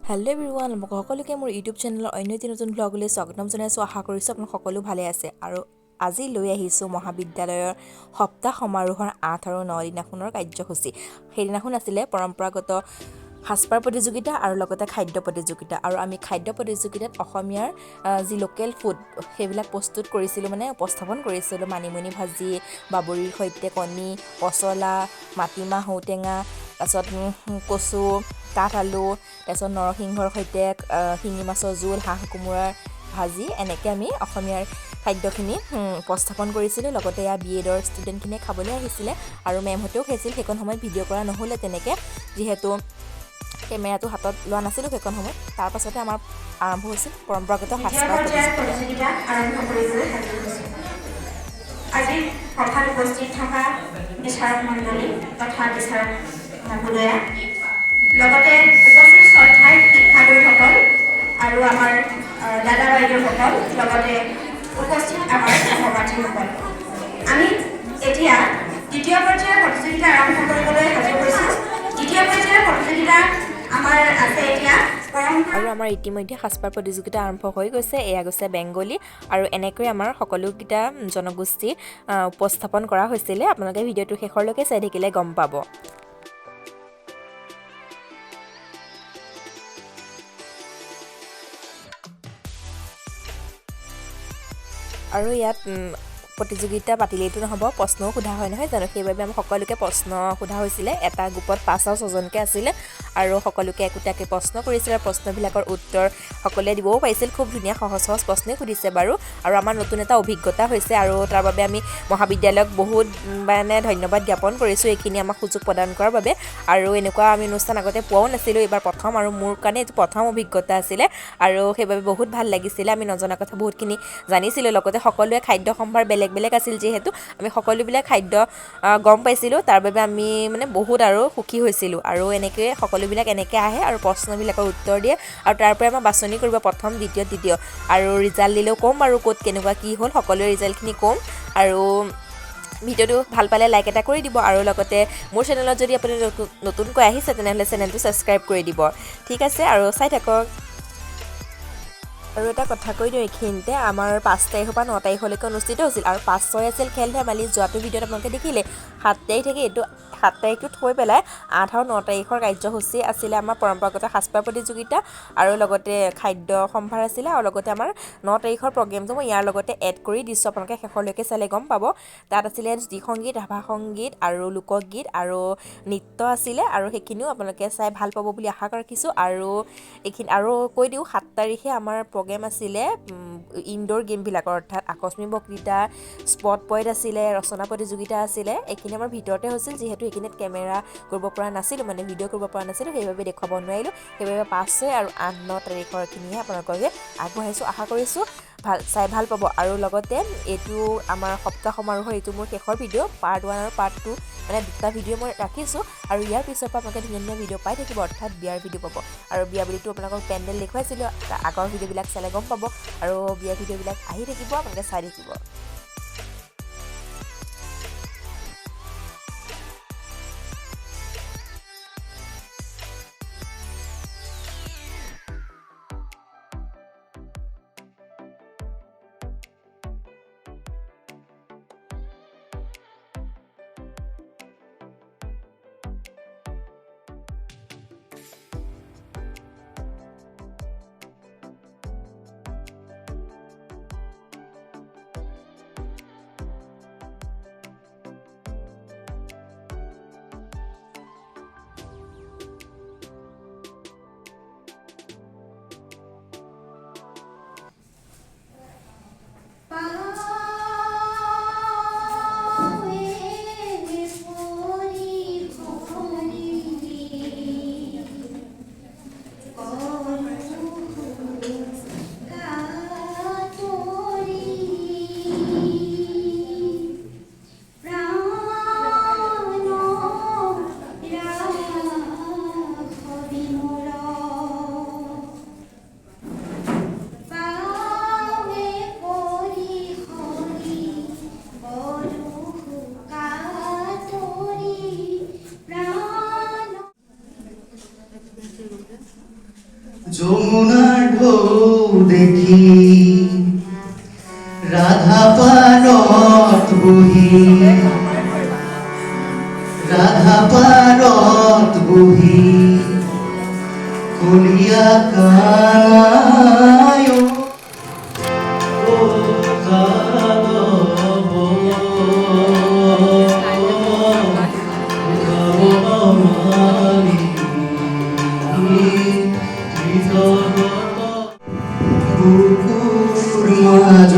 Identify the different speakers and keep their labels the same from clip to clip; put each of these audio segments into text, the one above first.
Speaker 1: Hello' everyone, সকলোকে মোৰ YouTube চেনেলৰ অন্য এটি নতুন ব্লগলৈ স্বাগতম জনাইছোঁ। আশা কৰিছোঁ আপোনালোক সকলো ভালে আছে। আৰু আজি লৈ আহিছোঁ মহাবিদ্যালয়ৰ সপ্তাহ সমাৰোহৰ 8 আৰু 9 দিনাখনৰ কাৰ্যসূচী। সেইদিনাখন আছিলে পৰম্পৰাগত সাজপাৰ প্ৰতিযোগিতা আৰু লগতে খাদ্য প্ৰতিযোগিতা। আৰু আমি খাদ্য প্ৰতিযোগিতাত অসমীয়াৰ যি লোকেল ফুড সেইবিলাক প্ৰস্তুত কৰিছিলোঁ, মানে উপস্থাপন কৰিছিলোঁ। মানিমুনি ভাজি, বাবৰিৰ সৈতে কণী, পচলা, মাটিমাহ ঔটেঙা, তাৰপিছত কচু, কাঠ আলু, তাৰপিছত নৰসিংহৰ সৈতে শিঙি মাছৰ জোল, হাঁহ কোমোৰাৰ ভাজি, এনেকৈ আমি অসমীয়াৰ খাদ্যখিনি উপস্থাপন কৰিছিলোঁ। লগতে এয়া বি এডৰ ষ্টুডেণ্টখিনিয়ে খাবলৈ আহিছিলে আৰু মেমহঁতেও খাইছিল। সেইখন সময়ত ভিডিঅ' কৰা নহ'লে তেনেকৈ, যিহেতু কেমেৰাটো হাতত লোৱা নাছিলোঁ সেইখন সময়ত। তাৰপাছতে আমাৰ আৰম্ভ হৈছিল পৰম্পৰাগত সাজপাৰ প্ৰতিযোগিতা।
Speaker 2: আৰম্ভ কৰিবলৈ আজি সভাত উপস্থিত থকা বিচাৰক মণ্ডলী তথা বিচাৰক মহোদয়া, লগতে উপস্থিত শ্ৰদ্ধাৰ শিক্ষাগুৰুসকল আৰু আমাৰ দাদা বাইদেউসকল, লগতে উপস্থিত আমাৰ সহপাঠীসকল, আমি এতিয়া দ্বিতীয় পৰ্যায়ৰ প্ৰতিযোগিতা আৰম্ভ কৰিবলৈ সাজু হৈছোঁ। দ্বিতীয় পৰ্যায়ৰ প্ৰতিযোগিতা আমাৰ আছে এতিয়া
Speaker 1: আৰু আমাৰ ইতিমধ্যে সাজপাৰ প্ৰতিযোগিতা আৰম্ভ হৈ গৈছে। এয়া গৈছে বেংগলী, আৰু এনেকৈ আমাৰ সকলোকেইটা জনগোষ্ঠী উপস্থাপন কৰা হৈছিলে। আপোনালোকে ভিডিঅ'টো শেষৰলৈকে চাই থাকিলে গম পাব। আৰু ইয়াত প্ৰতিযোগিতা পাতিলেইতো নহ'ব, প্ৰশ্নও সোধা হয় নহয় জানো। সেইবাবে আমি সকলোকে প্ৰশ্ন সোধা হৈছিলে। এটা গ্ৰুপত 5 আৰু 6জনকৈ আছিলে আৰু সকলোকে একোটাকৈ প্ৰশ্ন কৰিছিলে। আৰু প্ৰশ্নবিলাকৰ উত্তৰ সকলোৱে দিবও পাৰিছিল। খুব ধুনীয়া সহজ সহজ প্ৰশ্নই সুধিছে বাৰু। আৰু আমাৰ নতুন এটা অভিজ্ঞতা হৈছে, আৰু তাৰ বাবে আমি মহাবিদ্যালয়ক বহুত মানে ধন্যবাদ জ্ঞাপন কৰিছোঁ এইখিনি আমাক সুযোগ প্ৰদান কৰাৰ বাবে। আৰু এনেকুৱা আমি অনুষ্ঠান আগতে পোৱাও নাছিলোঁ, এইবাৰ প্ৰথম, আৰু মোৰ কাৰণে এইটো প্ৰথম অভিজ্ঞতা আছিলে। আৰু সেইবাবে বহুত ভাল লাগিছিলে। আমি নজনা কথা বহুতখিনি জানিছিলোঁ। লগতে সকলোৱে খাদ্য সম্ভাৰ বেলেগ বেলেগ আছিল, যিহেতু আমি সকলোবিলাক খাদ্য গম পাইছিলোঁ। তাৰ বাবে আমি মানে বহুত আৰু সুখী হৈছিলোঁ। আৰু এনেকৈয়ে সকলোবিলাক এনেকৈ আহে আৰু প্ৰশ্নবিলাকৰ উত্তৰ দিয়ে, আৰু তাৰ পৰাই মই বাছনি কৰিব প্ৰথম, দ্বিতীয়, তৃতীয়, আৰু ৰিজাল্ট দিলেও ক'ম বাৰু ক'ত কেনেকুৱা কি হ'ল, সকলোৱে ৰিজাল্টখিনি ক'ম। আৰু ভিডিঅ'টো ভাল পালে লাইক এটা কৰি দিব, আৰু লগতে মোৰ চেনেলত যদি আপুনি নতুনকৈ আহিছে তেনেহ'লে চেনেলটো ছাবস্ক্ৰাইব কৰি দিব। ঠিক আছে, আৰু চাই থাকক। আৰু এটা কথা কৈ দিওঁ এইখিনিতে, আমাৰ 5 তাৰিখৰ পৰা 9 তাৰিখলৈকে অনুষ্ঠিত হৈছিল। আৰু 5, 6 আছিল খেল ধেমালি, যোৱাটো ভিডিঅ'ত আপোনালোকে দেখিলে। 7 তাৰিখ থাকে, এইটো 7 তাৰিখটো থৈ পেলাই 8 আৰু 9 তাৰিখৰ কাৰ্যসূচী আছিলে আমাৰ পৰম্পৰাগত সাজপাৰ প্ৰতিযোগিতা, আৰু লগতে খাদ্য সম্ভাৰ আছিলে। আৰু লগতে আমাৰ 9 তাৰিখৰ প্ৰগ্ৰেমটো মই ইয়াৰ লগতে এড কৰি দিছোঁ, আপোনালোকে শেষৰলৈকে চালে গম পাব। তাত আছিলে জ্যোতি সংগীত, ৰাভা সংগীত, আৰু লোকগীত, আৰু নৃত্য আছিলে। আৰু সেইখিনিও আপোনালোকে চাই ভাল পাব বুলি আশা ৰাখিছোঁ। আৰু এইখিনি আৰু কৈ দিওঁ, 7 তাৰিখে আমাৰ প্ৰগ্ৰেম আছিলে ইনডোৰ গেমবিলাকৰ, অৰ্থাৎ আকস্মিক বক্তৃতা, স্পট পইণ্ট আছিলে, ৰচনা প্ৰতিযোগিতা আছিলে। এইখিনি আমাৰ ভিতৰতে হৈছিল, যিহেতু এইখিনিত কেমেৰা কৰিব পৰা নাছিলোঁ, মানে ভিডিঅ' কৰিব পৰা নাছিলোঁ, সেইবাবে দেখুৱাব নোৱাৰিলোঁ। সেইবাবে 5, 6 আৰু 8, 9 তাৰিখৰখিনিহে আপোনালোকে আগবঢ়াইছোঁ। আশা কৰিছোঁ চাই ভাল পাব। আৰু লগতে এইটো আমাৰ সপ্তাহ সমাৰোহৰ এইটো মোৰ শেষৰ ভিডিঅ', পাৰ্ট 1 আৰু পাৰ্ট 2, মানে 2টা ভিডিঅ' মই ৰাখিছোঁ। আৰু ইয়াৰ পিছৰ পৰা আপোনালোকে ধুনীয়া ধুনীয়া ভিডিঅ' পাই থাকিব, অৰ্থাৎ বিয়াৰ ভিডিঅ' পাব। আৰু বিয়া বুলিতো আপোনালোকক পেণ্ডেল দেখুৱাইছিলোঁ, আগৰ ভিডিঅ'বিলাক চালে গম পাব। আৰু বিয়াৰ ভিডিঅ'বিলাক আহি থাকিব, আপোনালোকে চাই থাকিব।
Speaker 3: যমুনার ঢৌ দেখি রাধা পারত বহি রাধা পারত বহি কলিয়া কানায় ও যাদব বুকুর মাঝ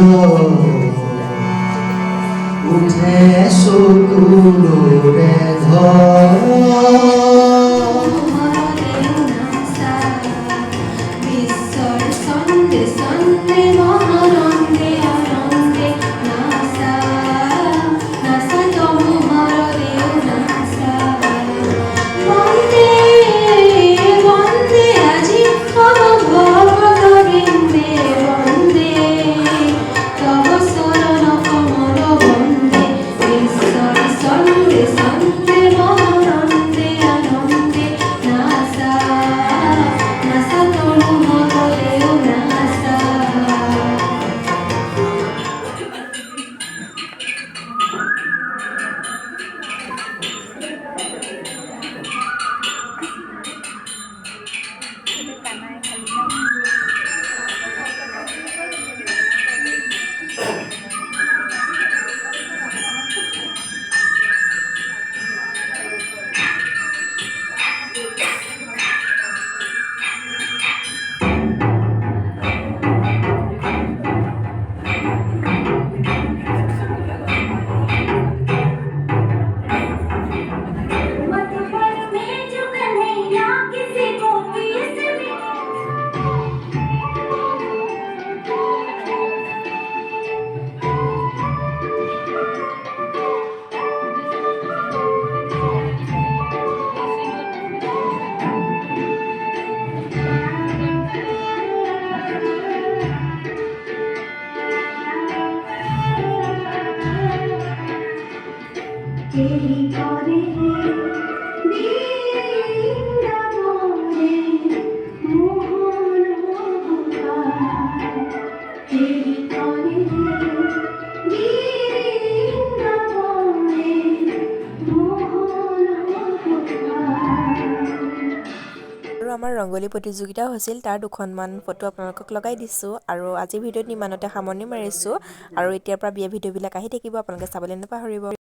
Speaker 3: উঠে চকুলোৰে ধৰ
Speaker 4: বিশ্বর ছন্দে ছন্দে মহানন্দে আনন্দে নাসা নাসা তমোহর দেও নাসা বন্দে বন্দে আজি তব ভগত বৃন্দে বন্দে তব শরণ কমল বন্দে বিশ্বর ছন্দে ছন্দে মহানন্দে আনন্দে নাসা নাসা তমোহর দেও নাসা मत पर में जो कन्हैया किसी को भी इसमें तेरी करे दीना मोरे मोहन मोहका तेरी करे दीना मोरे मोहन मोहका
Speaker 1: আৰু আমাৰ ৰংগোলী প্ৰতিযোগিতাও হৈছিল তাৰ দুখনমান ফটো আপোনালোকক লগাই দিছোঁ আৰু আজিৰ ভিডিঅ'ত ইমানতে সামৰণি মাৰিছোঁ আৰু এতিয়াৰ পৰা বিয়া ভিডিঅ'বিলাক আহি থাকিব আপোনালোকে চাবলৈ নাপাহৰিব